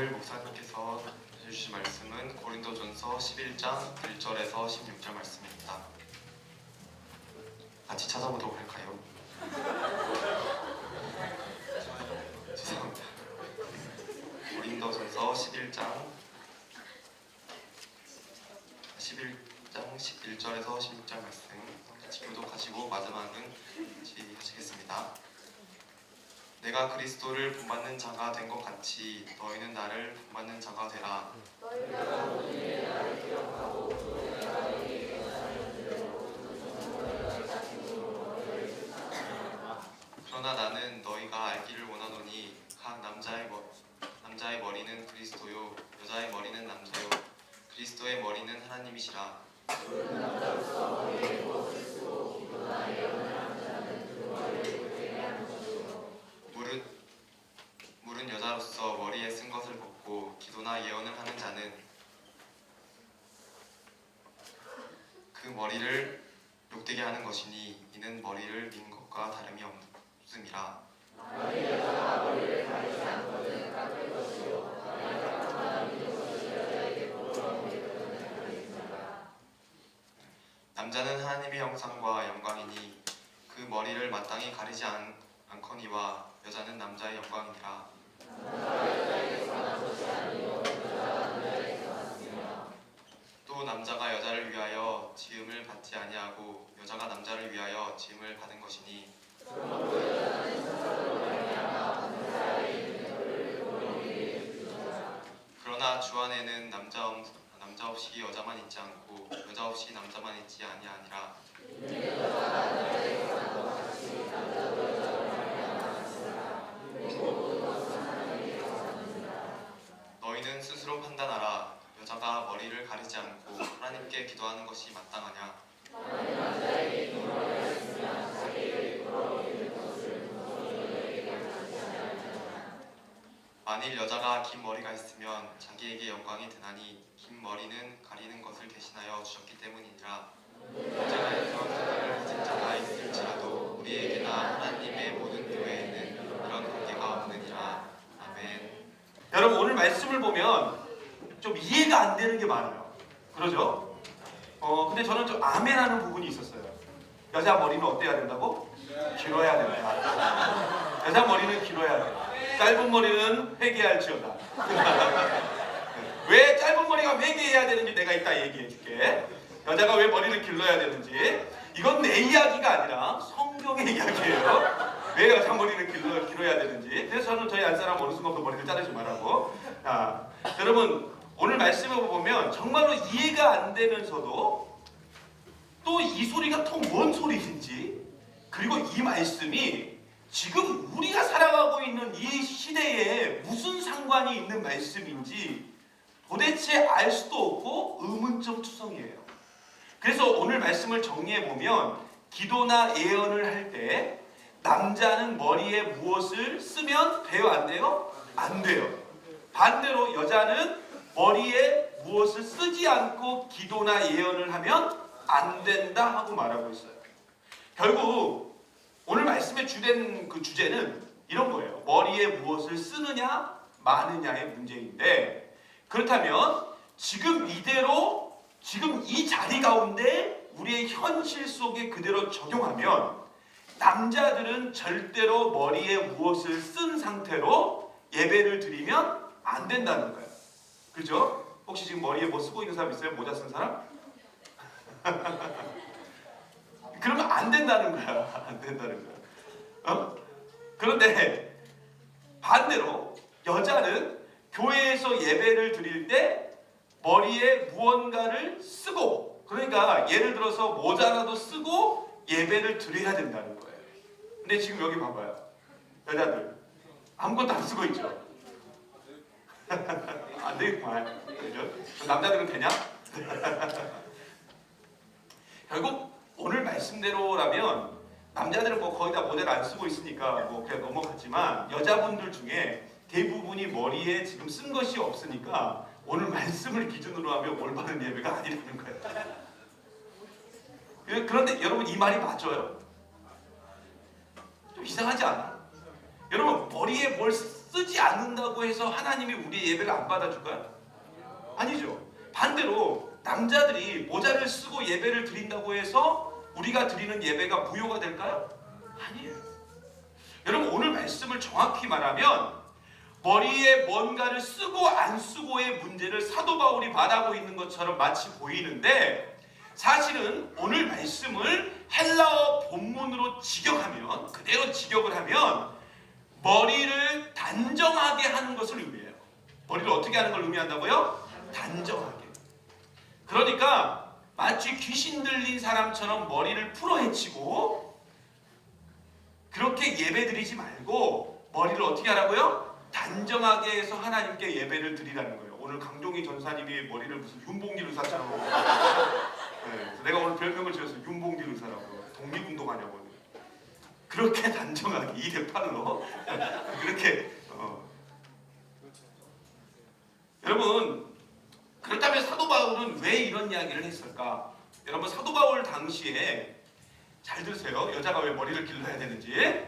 오늘 목사님께서 해주신 말씀은 고린도전서 11장 1절에서 16절 말씀입니다. 같이 찾아보도록 할까요? 죄송합니다. 고린도전서 11장 1절에서 16절 말씀 같이 교독하시고 마지막은 같이 하시겠습니다. 내가 그리스도를 본받는 자가 된 것 같이 너희는 나를 본받는 자가 되라. 그러나 나는 너희가 알기를 원하노니 각 남자의 머리는 그리스도요 여자의 머리는 남자요 그리스도의 머리는 하나님이시라. 물은 여자로서 머리에 쓴 것을 벗고 기도나 예언을 하는 자는 그 머리를 욕되게 하는 것이니 이는 머리를 민 것과 다름이 없음이라. 남자는 하나님의 형상과 영광이니 그 머리를 마땅히 가리지 않거니와 여자는 남자의 영광이니라. 또 남자가 여자를 위하여 지음을 받지 아니하고 여자가 남자를 위하여 지음을 받은 것이니 그러나 주 안에는 남자 없이 여자만 있지 않고 여자 없이 남자만 있지 아니하니라. 너희는 스스로 판단하라. 여자가 머리를 가리지 않고 하나님께 기도하는 것이 마땅하냐? 만일 여자가 긴 머리가 있으면 자기에게 영광이 드나니 긴 머리는 가리는 것을 대신하여 주셨기 때문이니라. 여자가 여자를 가진 자가 있을지라도 우리에게나 하나님의 모든 교회에는 이런 관계가 없느니라. 아멘. 여러분, 오늘 말씀을 보면 좀 이해가 안 되는 게 많아요. 그러죠? 근데 저는 좀 아멘하는 부분이 있었어요. 여자 머리는 어때야 된다고? 길어야 된다. 여자 머리는 길어야 돼. 짧은 머리는 회개할지어다. 왜 짧은 머리가 회개해야 되는지 내가 이따 얘기해 줄게. 여자가 왜 머리를 길러야 되는지. 이건 내 이야기가 아니라 성경의 이야기예요. 왜 여자 머리를 길어야 되는지. 그래서 저는 저희 안사람 어느 순간부터 머리를 자르지 말라고. 여러분, 오늘 말씀을 보면 정말로 이해가 안 되면서도 또 이 소리가 통 뭔 소리인지, 그리고 이 말씀이 지금 우리가 살아가고 있는 이 시대에 무슨 상관이 있는 말씀인지 도대체 알 수도 없고 의문점 투성이에요. 그래서 오늘 말씀을 정리해 보면 기도나 예언을 할 때 남자는 머리에 무엇을 쓰면 돼요? 안 돼요? 안 돼요. 반대로 여자는 머리에 무엇을 쓰지 않고 기도나 예언을 하면 안 된다 하고 말하고 있어요. 결국 오늘 말씀에 주된 그 주제는 이런 거예요. 머리에 무엇을 쓰느냐 마느냐의 문제인데, 그렇다면 지금 이대로 지금 이 자리 가운데 우리의 현실 속에 그대로 적용하면 남자들은 절대로 머리에 무엇을 쓴 상태로 예배를 드리면 안 된다는 거예요. 그죠? 혹시 지금 머리에 뭐 쓰고 있는 사람 있어요? 모자 쓴 사람? 그러면 안 된다는 거야. 안 된다는 거야. 그런데 반대로 여자는 교회에서 예배를 드릴 때 머리에 무언가를 쓰고, 그러니까 예를 들어서 모자라도 쓰고 예배를 드려야 된다는 거예요. 근데 지금 여기 봐봐요. 여자들 아무것도 안 쓰고 있죠. 안 되겠구만. 그죠? 남자들은 되냐? 결국 오늘 말씀대로라면 남자들은 뭐 거의 다 모자를 안 쓰고 있으니까 뭐 그냥 넘어갔지만 여자분들 중에 대부분이 머리에 지금 쓴 것이 없으니까 오늘 말씀을 기준으로 하면 올바른 예배가 아니라는 거예요. 그런데 여러분, 이 말이 맞아요? 좀 이상하지 않아? 여러분, 머리에 뭘 쓰지 않는다고 해서 하나님이 우리의 예배를 안 받아줄까요? 아니죠. 반대로 남자들이 모자를 쓰고 예배를 드린다고 해서 우리가 드리는 예배가 무효가 될까요? 아니에요. 여러분, 오늘 말씀을 정확히 말하면 머리에 뭔가를 쓰고 안 쓰고의 문제를 사도 바울이 말하고 있는 것처럼 마치 보이는데, 사실은 오늘 말씀을 헬라어 본문으로 직역하면, 그대로 직역을 하면 머리를 단정하게 하는 것을 의미해요. 머리를 어떻게 하는 걸 의미한다고요? 단정하게. 그러니까 마치 귀신 들린 사람처럼 머리를 풀어헤치고 그렇게 예배드리지 말고 머리를 어떻게 하라고요? 단정하게 해서 하나님께 예배를 드리라는 거예요. 오늘 강종희 전사님이 머리를 무슨 윤봉길 의사처럼 네, 내가 오늘 별명을 지었어요. 윤봉길 의사라고. 독립운동하냐고. 그렇게 단정하게 2대8로 그렇게 여러분, 그렇다면 사도 바울은 왜 이런 이야기를 했을까? 여러분, 사도 바울 당시에 잘 들으세요. 여자가 왜 머리를 길러야 되는지.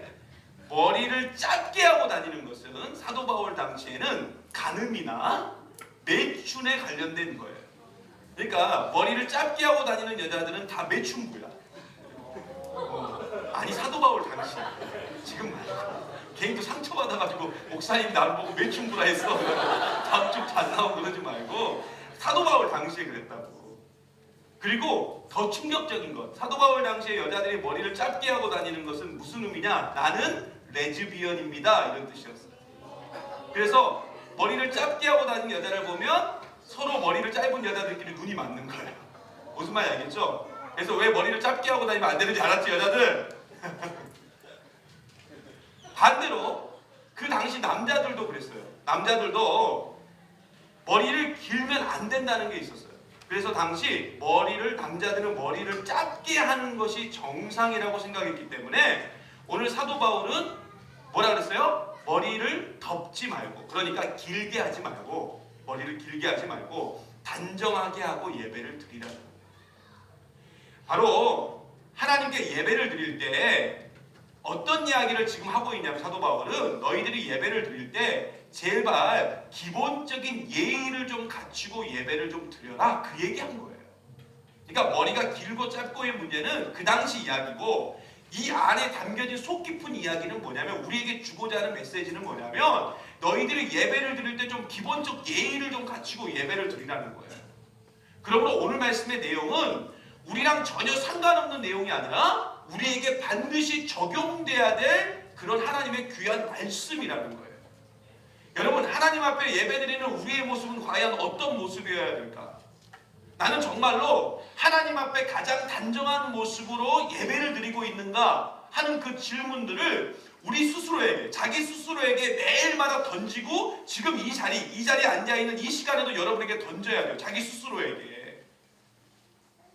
머리를 짧게 하고 다니는 것은 사도 바울 당시에는 간음이나 매춘에 관련된 거예요. 그러니까 머리를 짧게 하고 다니는 여자들은 다 매춘부야. 아니, 사도 바울 당시, 지금 말고. 개인도 상처받아가지고 목사님 나를 보고 매춘부라 했어. 다음 주 잘 나오고 그러지 말고. 사도 바울 당시에 그랬다고. 그리고 더 충격적인 것, 사도 바울 당시에 여자들이 머리를 짧게 하고 다니는 것은 무슨 의미냐? 나는 레즈비언입니다, 이런 뜻이었어요. 그래서 머리를 짧게 하고 다니는 여자를 보면 서로 머리를 짧은 여자들끼리 눈이 맞는 거예요. 무슨 말인지 알겠죠? 그래서 왜 머리를 짧게 하고 다니면 안 되는지 알았지, 여자들? 반대로 그 당시 남자들도 그랬어요. 남자들도 머리를 길면 안 된다는 게 있었어요. 그래서 당시 남자들은 머리를 짧게 하는 것이 정상이라고 생각했기 때문에 오늘 사도 바울은 뭐라 그랬어요? 머리를 덮지 말고, 그러니까 길게 하지 말고, 머리를 길게 하지 말고 단정하게 하고 예배를 드리라는 거예요. 바로 하나님께 예배를 드릴 때 어떤 이야기를 지금 하고 있냐면, 사도 바울은 너희들이 예배를 드릴 때 제발 기본적인 예의를 좀 갖추고 예배를 좀 드려라, 그 얘기한 거예요. 그러니까 머리가 길고 짧고의 문제는 그 당시 이야기고, 이 안에 담겨진 속 깊은 이야기는 뭐냐면, 우리에게 주고자 하는 메시지는 뭐냐면, 너희들이 예배를 드릴 때 좀 기본적 예의를 좀 갖추고 예배를 드리라는 거예요. 그러므로 오늘 말씀의 내용은 우리랑 전혀 상관없는 내용이 아니라 우리에게 반드시 적용돼야 될 그런 하나님의 귀한 말씀이라는 거예요. 여러분, 하나님 앞에 예배드리는 우리의 모습은 과연 어떤 모습이어야 될까? 나는 정말로 하나님 앞에 가장 단정한 모습으로 예배를 드리고 있는가 하는 그 질문들을 우리 스스로에게, 자기 스스로에게 매일마다 던지고, 지금 이 자리에 앉아있는 이 시간에도 여러분에게 던져야 돼요. 자기 스스로에게.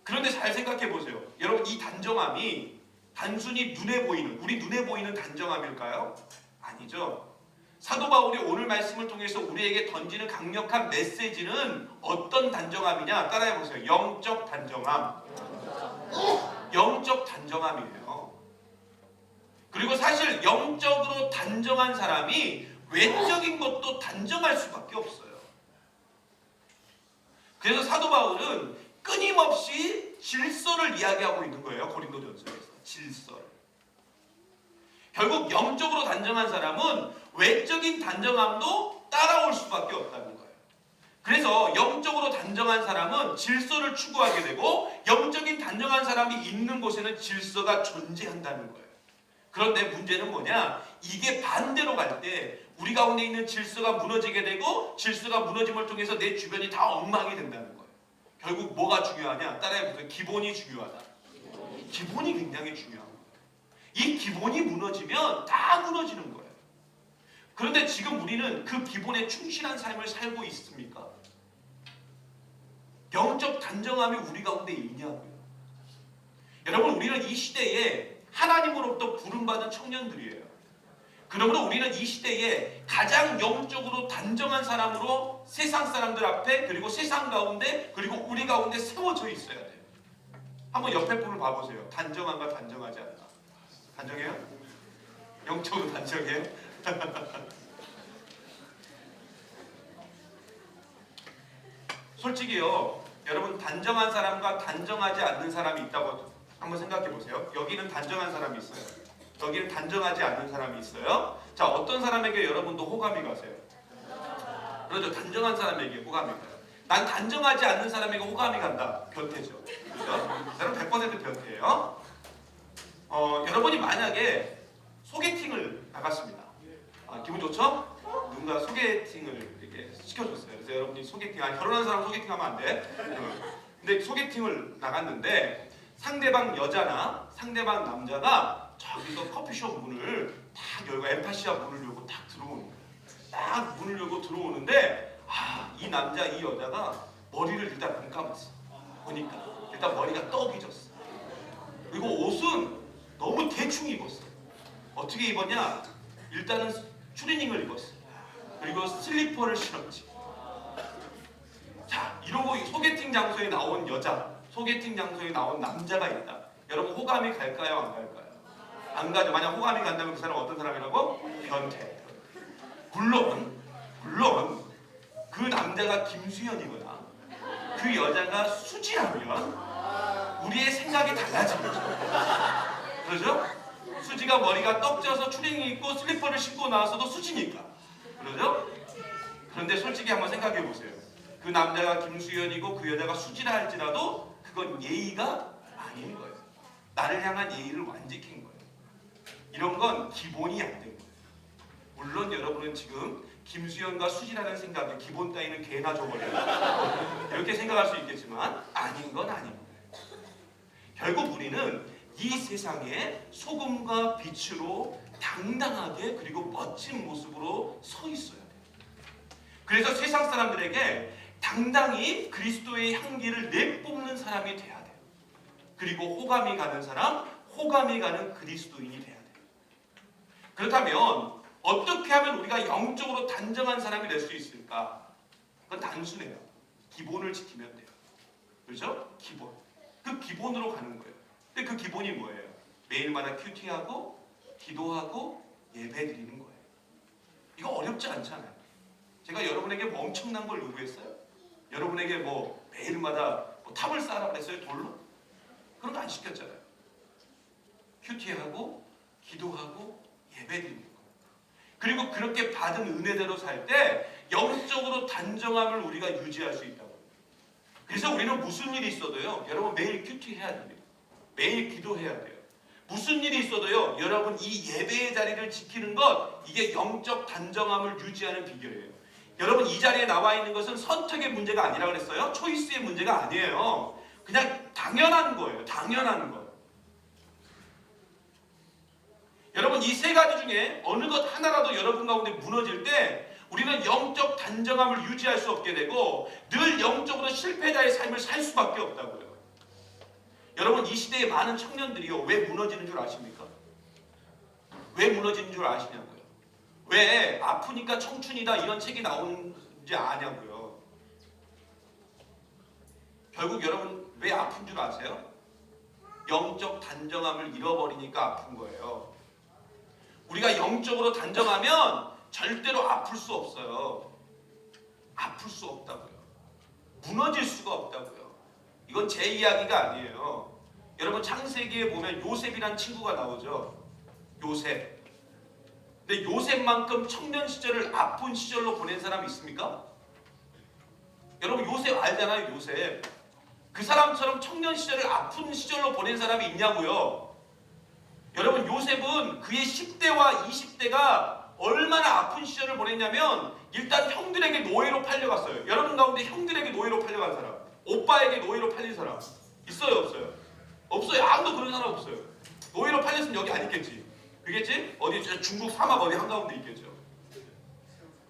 그런데 잘 생각해 보세요. 여러분, 이 단정함이 단순히 우리 눈에 보이는 단정함일까요? 아니죠. 사도 바울이 오늘 말씀을 통해서 우리에게 던지는 강력한 메시지는 어떤 단정함이냐? 따라해 보세요. 영적 단정함. 영적 단정함이에요. 그리고 사실 영적으로 단정한 사람이 외적인 것도 단정할 수밖에 없어요. 그래서 사도 바울은 끊임없이 질서를 이야기하고 있는 거예요. 고린도전서에서. 질서를. 결국 영적으로 단정한 사람은 외적인 단정함도 따라올 수밖에 없다는 거예요. 그래서 영적으로 단정한 사람은 질서를 추구하게 되고, 영적인 단정한 사람이 있는 곳에는 질서가 존재한다는 거예요. 그런데 문제는 뭐냐? 이게 반대로 갈 때 우리 가운데 있는 질서가 무너지게 되고, 질서가 무너짐을 통해서 내 주변이 다 엉망이 된다는 거예요. 결국 뭐가 중요하냐? 따라해보세요. 기본이 중요하다. 기본이 굉장히 중요한 거예요. 이 기본이 무너지면 다 무너지는 거예요. 그런데 지금 우리는 그 기본에 충실한 삶을 살고 있습니까? 영적 단정함이 우리 가운데 있냐고요. 여러분, 우리는 이 시대에 하나님으로부터 부름받은 청년들이에요. 그러므로 우리는 이 시대에 가장 영적으로 단정한 사람으로 세상 사람들 앞에, 그리고 세상 가운데, 그리고 우리 가운데 세워져 있어야 돼요. 한번 옆에 분을 봐보세요. 단정한가 단정하지 않나? 단정해요? 영적으로 단정해요? 솔직히요, 여러분 단정한 사람과 단정하지 않는 사람이 있다고 한번 생각해 보세요. 여기는 단정한 사람이 있어요. 여기는 단정하지 않는 사람이 있어요. 자, 어떤 사람에게 여러분도 호감이 가세요? 그렇죠. 단정한 사람에게 호감이 가요. 난 단정하지 않는 사람에게 호감이 간다. 변태죠. 그렇죠? 여러분 100% 변태예요. 여러분이 만약에 소개팅을 나갔습니다. 기분 좋죠? 누군가 소개팅을 이렇게 시켜줬어요. 그래서 여러분이 소개팅, 결혼한 사람 소개팅하면 안 돼. 근데 소개팅을 나갔는데 상대방 여자나 상대방 남자가 저기서 커피숍 문을 딱 열고 엠파시아 문을 열고 딱 들어오는 거예요. 딱 문을 열고 들어오는데 이 남자 이 여자가 머리를 일단 안 감았어. 보니까 일단 머리가 떡이졌어. 그리고 옷은 너무 대충 입었어. 어떻게 입었냐? 일단은 추리닝을 입었어. 그리고 슬리퍼를 신었지. 자, 이러고 소개팅 장소에 나온 여자, 소개팅 장소에 나온 남자가 있다. 여러분 호감이 갈까요? 안 갈까요? 안 가죠. 만약 호감이 간다면 그 사람은 어떤 사람이라고? 변태. 물론 그 남자가 김수현이거나 그 여자가 수지라면 우리의 생각이 달라지죠. 그러죠? 수지가 머리가 떡져서 추리닝 입고 슬리퍼를 신고 나왔어도 수지니까. 그러죠? 그런데 솔직히 한번 생각해 보세요. 그 남자가 김수현이고 그 여자가 수지라 할지라도 그건 예의가 아닌 거예요. 나를 향한 예의를 완직한 거예요. 이런 건 기본이 안 된 거예요. 물론 여러분은 지금 김수현과 수지라는 생각에 기본 따위는 개나 줘버려요. 이렇게 생각할 수 있겠지만 아닌 건 아닌 거예요. 결국 우리는 이 세상에 소금과 빛으로 당당하게 그리고 멋진 모습으로 서 있어야 돼요. 그래서 세상 사람들에게 당당히 그리스도의 향기를 내뿜는 사람이 돼야 돼요. 그리고 호감이 가는 사람, 호감이 가는 그리스도인이 돼야 돼요. 그렇다면 어떻게 하면 우리가 영적으로 단정한 사람이 될 수 있을까? 그건 단순해요. 기본을 지키면 돼요. 그렇죠? 기본. 그 기본으로 가는 거예요. 근데 그 기본이 뭐예요? 매일마다 큐티하고 기도하고 예배드리는 거예요. 이거 어렵지 않잖아요. 제가 여러분에게 뭐 엄청난 걸 요구했어요? 여러분에게 뭐 매일마다 뭐 탑을 쌓으라고 했어요? 돌로? 그런 거 안 시켰잖아요. 큐티하고 기도하고 예배드리는 거예요. 그리고 그렇게 받은 은혜대로 살 때 영적으로 단정함을 우리가 유지할 수 있다고. 그래서 우리는 무슨 일이 있어도요, 여러분 매일 큐티해야 됩니다. 매일 기도해야 돼요. 무슨 일이 있어도요, 여러분 이 예배의 자리를 지키는 것, 이게 영적 단정함을 유지하는 비결이에요. 여러분 이 자리에 나와 있는 것은 선택의 문제가 아니라 그랬어요. 초이스의 문제가 아니에요. 그냥 당연한 거예요. 당연한 거. 여러분 이 세 가지 중에 어느 것 하나라도 여러분 가운데 무너질 때 우리는 영적 단정함을 유지할 수 없게 되고 늘 영적으로 실패자의 삶을 살 수밖에 없다고요. 여러분 이 시대의 많은 청년들이요, 왜 무너지는 줄 아십니까? 왜 무너지는 줄 아시냐고요? 왜 아프니까 청춘이다 이런 책이 나오는지 아냐고요? 결국 여러분 왜 아픈 줄 아세요? 영적 단정함을 잃어버리니까 아픈 거예요. 우리가 영적으로 단정하면 절대로 아플 수 없어요. 아플 수 없다고요. 무너질 수가 없다고요. 이건 제 이야기가 아니에요. 여러분 창세기에 보면 요셉이란 친구가 나오죠. 요셉. 근데 요셉만큼 청년 시절을 아픈 시절로 보낸 사람이 있습니까? 여러분 요셉 알잖아요. 요셉. 그 사람처럼 청년 시절을 아픈 시절로 보낸 사람이 있냐고요. 여러분 요셉은 그의 10대와 20대가 얼마나 아픈 시절을 보냈냐면 일단 형들에게 노예로 팔려갔어요. 여러분 가운데 형들에게 노예로 팔려간 사람, 오빠에게 노예로 팔린 사람 있어요? 없어요? 없어요. 아무도 그런 사람 없어요. 노예로 팔렸으면 여기 안 있겠지. 그겠지? 어디 중국 사막 어디 한가운데 있겠죠.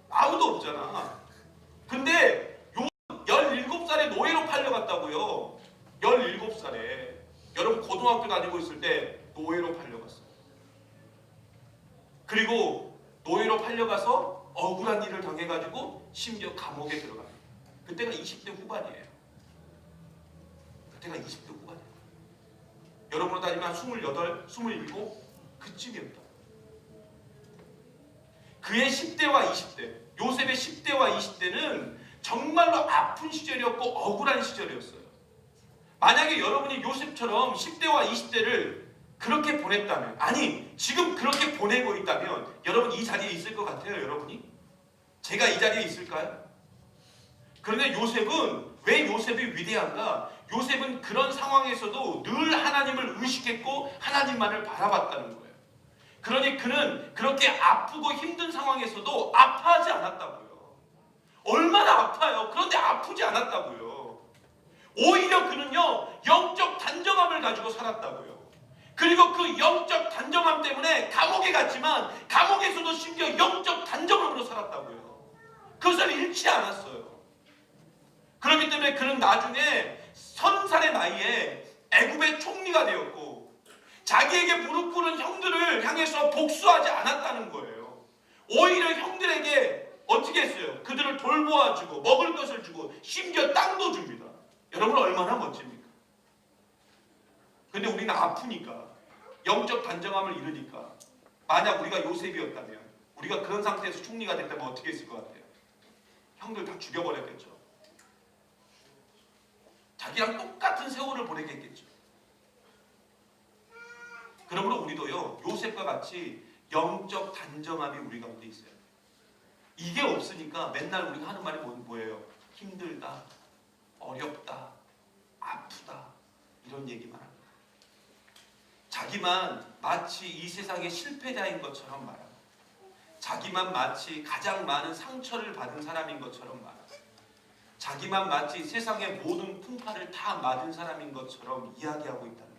아무도 없잖아. 근데 17살에 노예로 팔려갔다고요. 17살에. 여러분 고등학교 다니고 있을 때 노예로 팔려갔어요. 그리고 노예로 팔려가서 억울한 일을 당해가지고 심지어 감옥에 들어가요. 그때가 20대 후반이에요. 그때가 20대 후반이에요. 여러분으로 따지면 한 28, 27 그쯤이었다. 그의 10대와 20대, 요셉의 10대와 20대는 정말로 아픈 시절이었고 억울한 시절이었어요. 만약에 여러분이 요셉처럼 10대와 20대를 그렇게 보냈다면, 아니 지금 그렇게 보내고 있다면 여러분 이 자리에 있을 것 같아요? 여러분이? 제가 이 자리에 있을까요? 그런데 요셉은, 왜 요셉이 위대한가? 요셉은 그런 상황에서도 늘 하나님을 의식했고 하나님만을 바라봤다는 거예요. 그러니 그는 그렇게 아프고 힘든 상황에서도 아파하지 않았다고요. 얼마나 아파요. 그런데 아프지 않았다고요. 오히려 그는요, 영적 단정함을 가지고 살았다고요. 그리고 그 영적 단정함 때문에 감옥에 갔지만 감옥에서도 심지어 영적 단정함으로 살았다고요. 그것을 잃지 않았어요. 그렇기 때문에 그는 나중에 30살의 나이에 애굽의 총리가 되었고, 자기에게 무릎 꿇은 형들을 향해서 복수하지 않았다는 거예요. 오히려 형들에게 어떻게 했어요? 그들을 돌보아주고 먹을 것을 주고 심지어 땅도 줍니다. 여러분 얼마나 멋집니까? 근데 우리는 아프니까, 영적 단정함을 잃으니까, 만약 우리가 요셉이었다면, 우리가 그런 상태에서 총리가 됐다면 어떻게 했을 것 같아요? 형들 다 죽여버렸겠죠. 자기랑 똑같은 세월을 보내겠겠죠. 그러므로 우리도요, 요셉과 같이 영적 단정함이 우리 가운데 있어요. 이게 없으니까 맨날 우리가 하는 말이 뭐예요? 힘들다, 어렵다, 아프다, 이런 얘기만 합니다. 자기만 마치 이 세상의 실패자인 것처럼 말하고, 자기만 마치 가장 많은 상처를 받은 사람인 것처럼 말하고, 자기만 마치 세상의 모든 풍파를 다 맞은 사람인 것처럼 이야기하고 있다는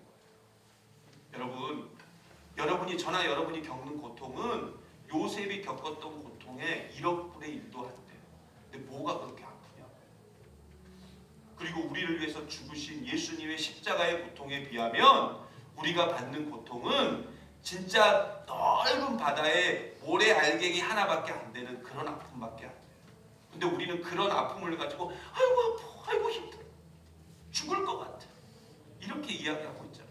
거예요. 여러분이 저나 여러분이 겪는 고통은 요셉이 겪었던 고통의 1억 분의 1도 안 돼요. 근데 뭐가 그렇게 아프냐고요. 그리고 우리를 위해서 죽으신 예수님의 십자가의 고통에 비하면 우리가 받는 고통은 진짜 넓은 바다에 모래 알갱이 하나밖에 안 되는 그런 아픔밖에 안 돼요. 근데 우리는 그런 아픔을 가지고 아이고 아파, 아이고 힘들어, 죽을 것 같아, 이렇게 이야기하고 있잖아요.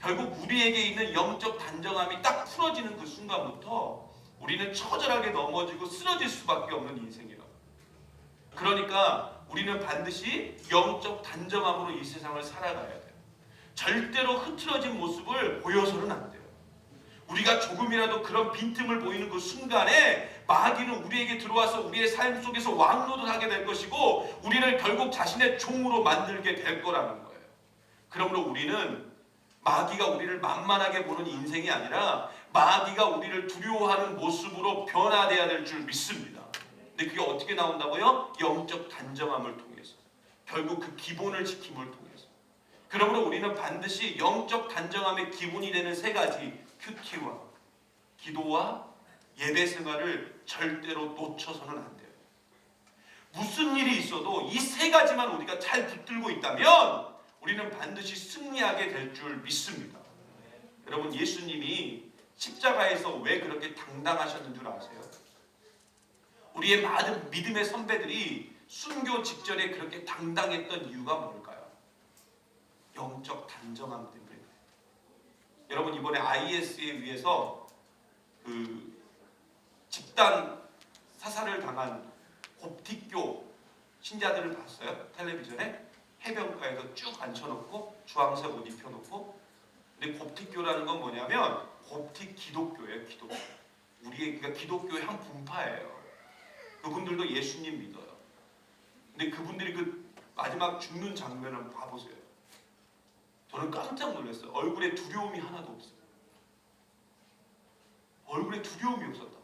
결국 우리에게 있는 영적 단정함이 딱 풀어지는 그 순간부터 우리는 처절하게 넘어지고 쓰러질 수밖에 없는 인생이라고. 그러니까 우리는 반드시 영적 단정함으로 이 세상을 살아가야 돼요. 절대로 흐트러진 모습을 보여서는 안 돼요. 우리가 조금이라도 그런 빈틈을 보이는 그 순간에 마귀는 우리에게 들어와서 우리의 삶 속에서 왕노릇하게 될 것이고, 우리를 결국 자신의 종으로 만들게 될 거라는 거예요. 그러므로 우리는 마귀가 우리를 만만하게 보는 인생이 아니라 마귀가 우리를 두려워하는 모습으로 변화돼야 될 줄 믿습니다. 근데 그게 어떻게 나온다고요? 영적 단정함을 통해서, 결국 그 기본을 지킴을 통해서. 그러므로 우리는 반드시 영적 단정함의 기본이 되는 세 가지, 큐티와 기도와 예배 생활을 절대로 놓쳐서는 안 돼요. 무슨 일이 있어도 이 세 가지만 우리가 잘 붙들고 있다면 우리는 반드시 승리하게 될 줄 믿습니다. 여러분, 예수님이 십자가에서 왜 그렇게 당당하셨는 줄 아세요? 우리의 많은 믿음의 선배들이 순교 직전에 그렇게 당당했던 이유가 뭘까요? 영적 단정함 때문에. 여러분, 이번에 IS에 의해서 그 집단 사살을 당한 곱티교 신자들을 봤어요? 텔레비전에? 해변가에서 쭉 앉혀놓고 주황색 옷 입혀놓고. 근데 곱티교라는 건 뭐냐면 곱티 기독교예요. 기독교. 그러니까 기독교의 한 분파예요. 그분들도 예수님 믿어요. 근데 그분들이 그 마지막 죽는 장면을 봐보세요. 저는 깜짝 놀랐어요. 얼굴에 두려움이 하나도 없어요. 얼굴에 두려움이 없었다.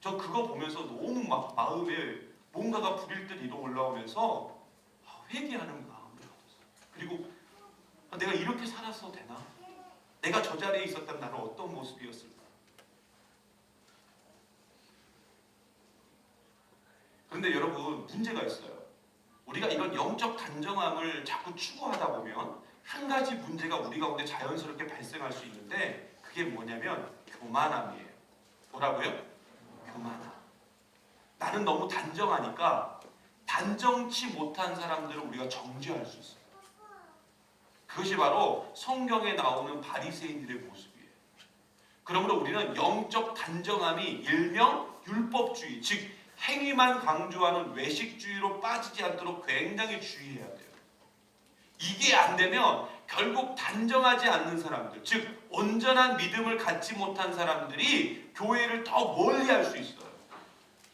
저 그거 보면서 너무 막 마음에 뭔가가 불일 듯 일어 올라오면서 회개하는 마음을 가졌어요. 그리고 내가 이렇게 살았어도 되나? 내가 저 자리에 있었다면 나는 어떤 모습이었을까? 그런데 여러분, 문제가 있어요. 우리가 이런 영적 단정함을 자꾸 추구하다 보면 한 가지 문제가 우리 가운데 자연스럽게 발생할 수 있는데, 그게 뭐냐면 교만함이에요. 뭐라고요? 교만함. 나는 너무 단정하니까 단정치 못한 사람들을 우리가 정죄할 수 있어요. 그것이 바로 성경에 나오는 바리새인들의 모습이에요. 그러므로 우리는 영적 단정함이 일명 율법주의, 즉 행위만 강조하는 외식주의로 빠지지 않도록 굉장히 주의해야 돼요. 이게 안 되면 결국 단정하지 않는 사람들, 즉 온전한 믿음을 갖지 못한 사람들이 교회를 더 멀리할 수 있어요.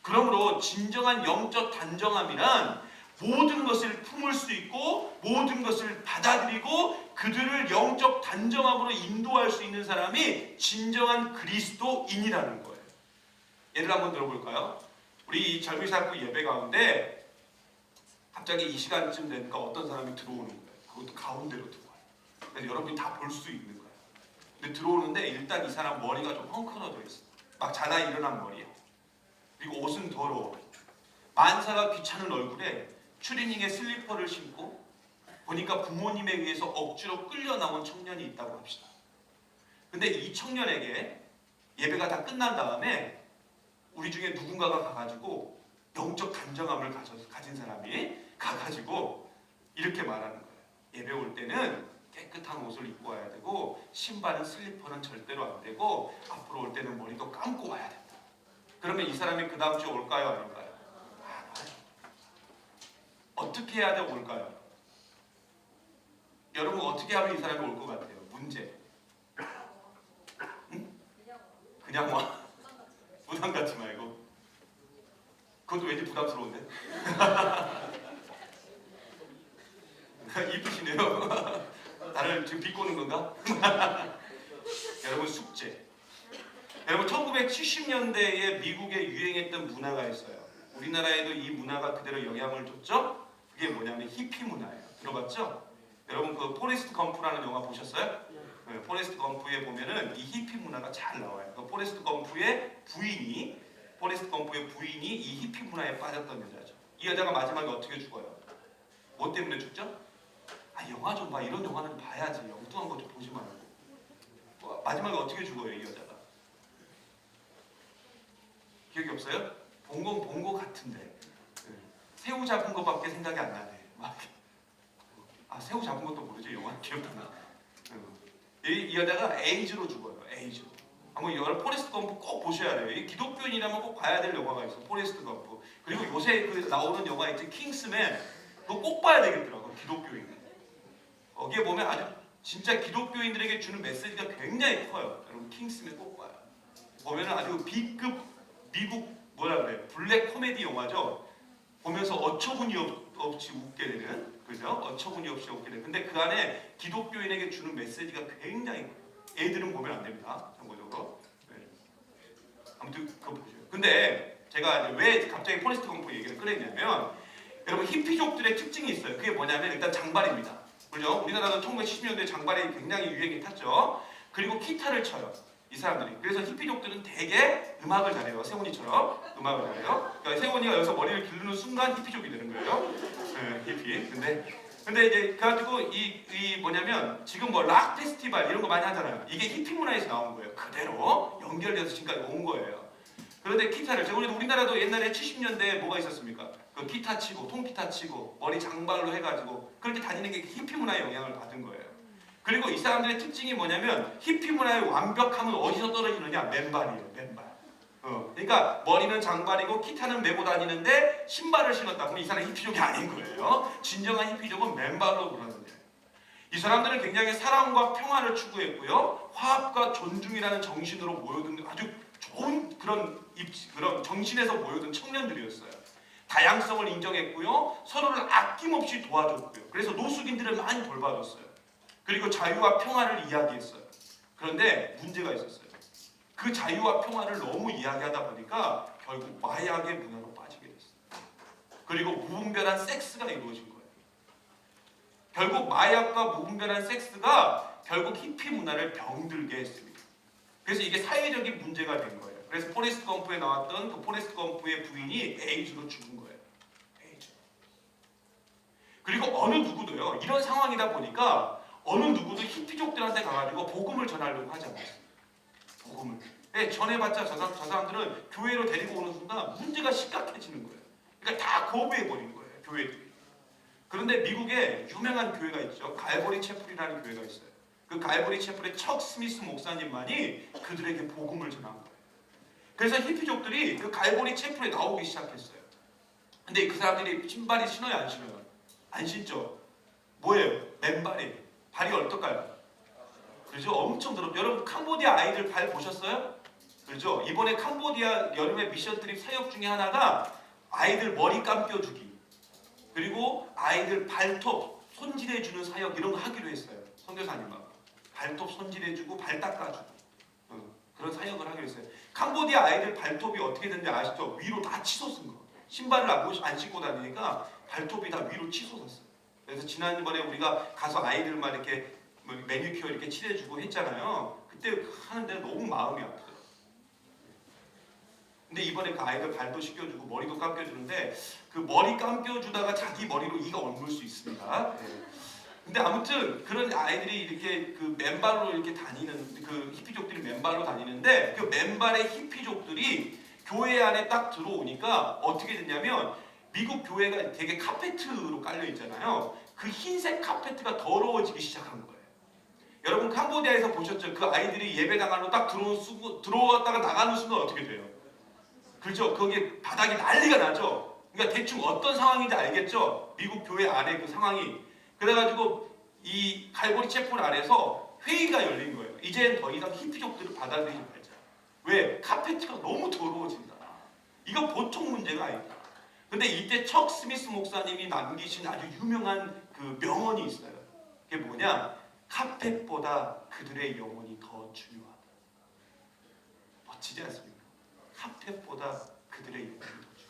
그러므로 진정한 영적 단정함이란 모든 것을 품을 수 있고 모든 것을 받아들이고 그들을 영적 단정함으로 인도할 수 있는 사람이 진정한 그리스도인이라는 거예요. 예를 한번 들어볼까요? 우리 이 젊은 사학부 예배 가운데 갑자기 이 시간쯤 되니까 어떤 사람이 들어오는 거예요. 그것도 가운데로 들어와요. 그래서 여러분이 다 볼 수 있는 거예요. 근데 들어오는데 일단 이 사람 머리가 좀 헝클어져 있어. 막 자다 일어난 머리야. 그리고 옷은 더러워. 만사가 귀찮은 얼굴에 추리닝에 슬리퍼를 신고 보니까 부모님에 의해서 억지로 끌려 나온 청년이 있다고 합시다. 근데 이 청년에게 예배가 다 끝난 다음에 우리 중에 누군가가 가가지고 영적 단정함을 가진 사람이 가가지고 이렇게 말하는 거예요. 예배 올 때는 깨끗한 옷을 입고 와야 되고 신발은 슬리퍼는 절대로 안 되고 앞으로 올 때는 머리도 감고 와야 된다. 그러면 이 사람이 그 다음 주에 올까요? 아닐까요? 어떻게 해야 돼 올까요? 여러분 어떻게 하면 이 사람이 올 것 같아요? 문제. 응? 그냥 와. 부담 갖지 말고. 그것도 왠지 부담스러운데? 이쁘시네요. 나를 지금 비꼬는 건가? 여러분 숙제. 여러분 1970년대에 미국에 유행했던 문화가 있어요. 우리나라에도 이 문화가 그대로 영향을 줬죠? 그게 뭐냐면 히피 문화예요. 들어봤죠? 여러분 그 포레스트 검프라는 영화 보셨어요? 네, 포레스트 검프에 보면은 이 히피 문화가 잘 나와요. 그 포레스트 검프의 부인이 이 히피 문화에 빠졌던 여자죠. 이 여자가 마지막에 어떻게 죽어요? 뭐 때문에 죽죠? 아 영화 좀 봐. 이런 영화는 봐야지. 엉뚱한 거 좀 보지 말고. 마지막에 어떻게 죽어요 이 여자가? 기억이 없어요? 본 거 같은데 새우 잡은 거밖에 생각이 안 나네. 새우 잡은 것도 모르죠. 영화 기억도 나. 이 여자가 에이즈로 죽어요. 에이즈로. 한번 여러분 포레스트 검프 꼭 보셔야 돼요. 이 기독교인이라면 꼭 봐야 될 영화가 있어. 포레스트 검프. 그리고 요새 그 나오는 영화 있지 킹스맨. 그거 꼭 봐야 되겠더라고. 기독교인. 거기에 보면 아주 진짜 기독교인들에게 주는 메시지가 굉장히 커요. 여러분 킹스맨 꼭 봐요. 보면은 아주 B급 미국 뭐라 그래 블랙 코미디 영화죠. 보면서 어처구니 없이 웃게 되는 그죠? 어처구니 없이 웃게 되는. 근데 그 안에 기독교인에게 주는 메시지가 굉장히 애들은 보면 안 됩니다. 참고적으로. 네. 아무튼 그거 보세요. 근데 제가 왜 갑자기 포레스트 검프 얘기를 꺼냈냐면 여러분 히피족들의 특징이 있어요. 그게 뭐냐면 일단 장발입니다. 그죠? 우리나라도 1970년대 장발이 굉장히 유행이 탔죠. 그리고 기타를 쳐요. 이 사람들이. 그래서 히피족들은 되게 음악을 잘해요. 세훈이처럼 음악을 잘해요. 그러니까 세훈이가 여기서 머리를 기르는 순간 히피족이 되는 거예요. 네, 히피. 근데 이제 그래가지고 이 뭐냐면 지금 뭐 락 페스티벌 이런 거 많이 하잖아요. 이게 히피 문화에서 나온 거예요. 그대로 연결돼서 지금까지 온 거예요. 그런데 기타를 제가 우리나라도 옛날에 70년대에 뭐가 있었습니까? 그 기타 치고 통기타 치고 머리 장발로 해가지고 그렇게 다니는 게 히피 문화의 영향을 받은 거예요. 그리고 이 사람들의 특징이 뭐냐면 히피 문화의 완벽함은 어디서 떨어지느냐? 맨발이에요. 맨발. 그러니까 머리는 장발이고 기타는 메고 다니는데 신발을 신었다. 그럼 이 사람은 히피족이 아닌 거예요. 진정한 히피족은 맨발로 돌아다녀요. 이 사람들은 굉장히 사랑과 평화를 추구했고요. 화합과 존중이라는 정신으로 모여든 아주 좋은 그런 정신에서 모여든 청년들이었어요. 다양성을 인정했고요. 서로를 아낌없이 도와줬고요. 그래서 노숙인들을 많이 돌봐줬어요. 그리고 자유와 평화를 이야기했어요. 그런데 문제가 있었어요. 그 자유와 평화를 너무 이야기하다 보니까 결국 마약의 문화로 빠지게 됐어요. 그리고 무분별한 섹스가 이루어진 거예요. 결국 마약과 무분별한 섹스가 결국 히피 문화를 병들게 했습니다. 그래서 이게 사회적인 문제가 된 거예요. 그래서 포레스트 검프에 나왔던 그 포레스트 검프의 부인이 에이즈로 죽은 거예요. 에이즈. 그리고 어느 누구도요. 이런 상황이다 보니까 어느 누구도 히피족들한테 가가지고 복음을 전하려고 하지 않았어요. 복음을. 네, 전해봤자 저 사람들은 교회로 데리고 오는 순간 문제가 심각해지는 거예요. 그러니까 다 거부해버린 거예요. 교회들이. 그런데 미국에 유명한 교회가 있죠. 갈보리 채플이라는 교회가 있어요. 그 갈보리 채플의 척 스미스 목사님만이 그들에게 복음을 전한 거예요. 그래서 히피족들이 그 갈보리 채플에 나오기 시작했어요. 근데 그 사람들이 신발이 신어요, 안 신어요? 안 신죠. 뭐예요? 맨발이. 발이 어떨까요? 그렇죠? 엄청 더럽죠. 여러분 캄보디아 아이들 발 보셨어요? 그렇죠? 이번에 캄보디아 여름의 미션 트립 사역 중에 하나가 아이들 머리 감겨주기, 그리고 아이들 발톱 손질해주는 사역 이런 거 하기로 했어요. 선교사님하고 발톱 손질해주고 발 닦아주고 그런 사역을 하기로 했어요. 캄보디아 아이들 발톱이 어떻게 되는지 아시죠? 위로 다 치솟은 거. 신발을 안 신고 다니니까 발톱이 다 위로 치솟았어요. 그래서 지난번에 우리가 가서 아이들만 이렇게 매니큐어 이렇게 칠해주고 했잖아요. 그때 하는데 너무 마음이 아프더라고요. 근데 이번에 그 아이들 발도 씻겨주고 머리도 감겨주는데 그 머리 감겨주다가 자기 머리로 이가 옮을 수 있습니다. 네. 근데 아무튼 그런 아이들이 이렇게 그 맨발로 이렇게 다니는 그 히피족들이 맨발로 다니는데 그 맨발의 히피족들이 교회 안에 딱 들어오니까 어떻게 됐냐면 미국 교회가 되게 카페트로 깔려 있잖아요. 그 흰색 카페트가 더러워지기 시작한 거예요. 여러분 캄보디아에서 보셨죠? 그 아이들이 예배당으로 딱 들어왔다가 나가는 순간 어떻게 돼요? 그렇죠? 거기에 바닥이 난리가 나죠. 그러니까 대충 어떤 상황인지 알겠죠? 미국 교회 안에 그 상황이. 그래가지고 이 갈보리 채플 안에서 회의가 열린 거예요. 이젠 더 이상 히피족들을 받아들이지 말자. 왜? 카페트가 너무 더러워진다. 이거 보통 문제가 아니다. 근데 이때 척 스미스 목사님이 남기신 아주 유명한 그 명언이 있어요. 그게 뭐냐? 카펫보다 그들의 영혼이 더 중요하다. 멋지지 않습니까? 카펫보다 그들의 영혼이 더 중요하다.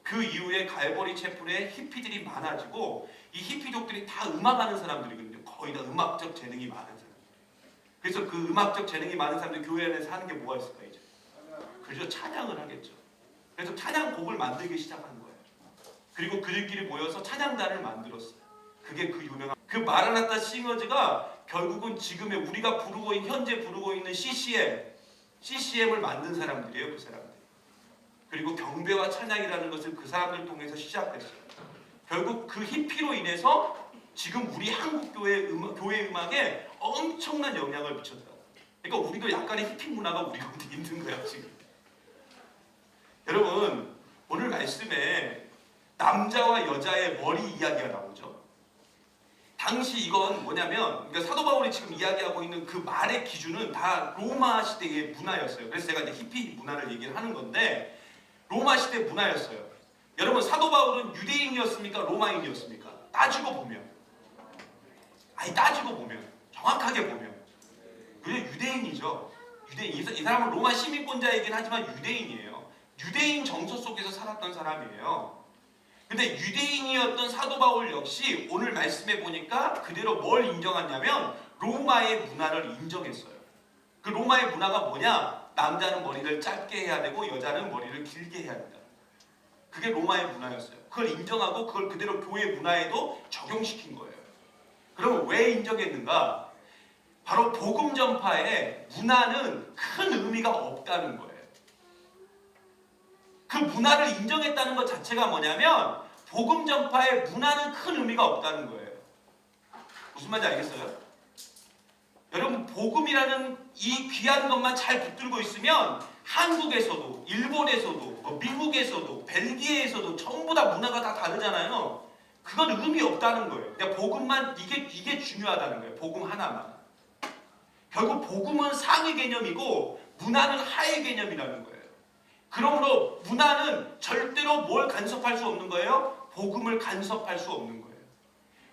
그 이후에 갈보리 채플에 히피들이 많아지고 이 히피족들이 다 음악하는 사람들이거든요. 거의 다 음악적 재능이 많은 사람들. 그래서 그 음악적 재능이 많은 사람들 교회 안에서 하는 게 뭐가 있을까 이제? 그래서 찬양을 하겠죠. 그래서 찬양곡을 만들기 시작한 거예요. 그리고 그들끼리 모여서 찬양단을 만들었어요. 그게 그 유명한 그 마라나타 싱어즈가 결국은 지금의 우리가 부르고 있는 현재 부르고 있는 CCM을 만든 사람들이에요. 그 사람들. 그리고 경배와 찬양이라는 것을 그 사람들 통해서 시작했어요. 결국 그 히피로 인해서 지금 우리 한국 교회 음악에 엄청난 영향을 미쳤다. 그러니까 우리도 약간의 히피 문화가 우리가 있는 거야 지금. 여러분 오늘 말씀에 남자와 여자의 머리 이야기가 나오죠. 당시 이건 뭐냐면 그러니까 사도 바울이 지금 이야기하고 있는 그 말의 기준은 다 로마 시대의 문화였어요. 그래서 제가 이제 히피 문화를 얘기를 하는 건데 로마 시대 문화였어요. 여러분 사도 바울은 유대인이었습니까? 로마인이었습니까? 따지고 보면 정확하게 보면 그래 유대인이죠. 유대인. 이 사람은 로마 시민권자이긴 하지만 유대인이에요. 유대인 정서 속에서 살았던 사람이에요. 근데 유대인이었던 사도 바울 역시 오늘 말씀해 보니까 그대로 뭘 인정하냐면 로마의 문화를 인정했어요. 그 로마의 문화가 뭐냐? 남자는 머리를 짧게 해야 되고 여자는 머리를 길게 해야 된다. 그게 로마의 문화였어요. 그걸 인정하고 그걸 그대로 교회 문화에도 적용시킨 거예요. 그럼 왜 인정했는가? 바로 복음 전파에 문화는 큰 의미가 없다는 거예요. 그 문화를 인정했다는 것 자체가 뭐냐면 복음 전파에 문화는 큰 의미가 없다는 거예요. 무슨 말인지 알겠어요? 여러분 복음이라는 이 귀한 것만 잘 붙들고 있으면 한국에서도 일본에서도 미국에서도 벨기에에서도 전부 다 문화가 다 다르잖아요. 그건 의미 없다는 거예요. 그냥 복음만 이게 중요하다는 거예요. 복음 하나만. 결국 복음은 상위 개념이고 문화는 하위 개념이라는 거예요. 그러므로 문화는 절대로 뭘 간섭할 수 없는 거예요? 복음을 간섭할 수 없는 거예요.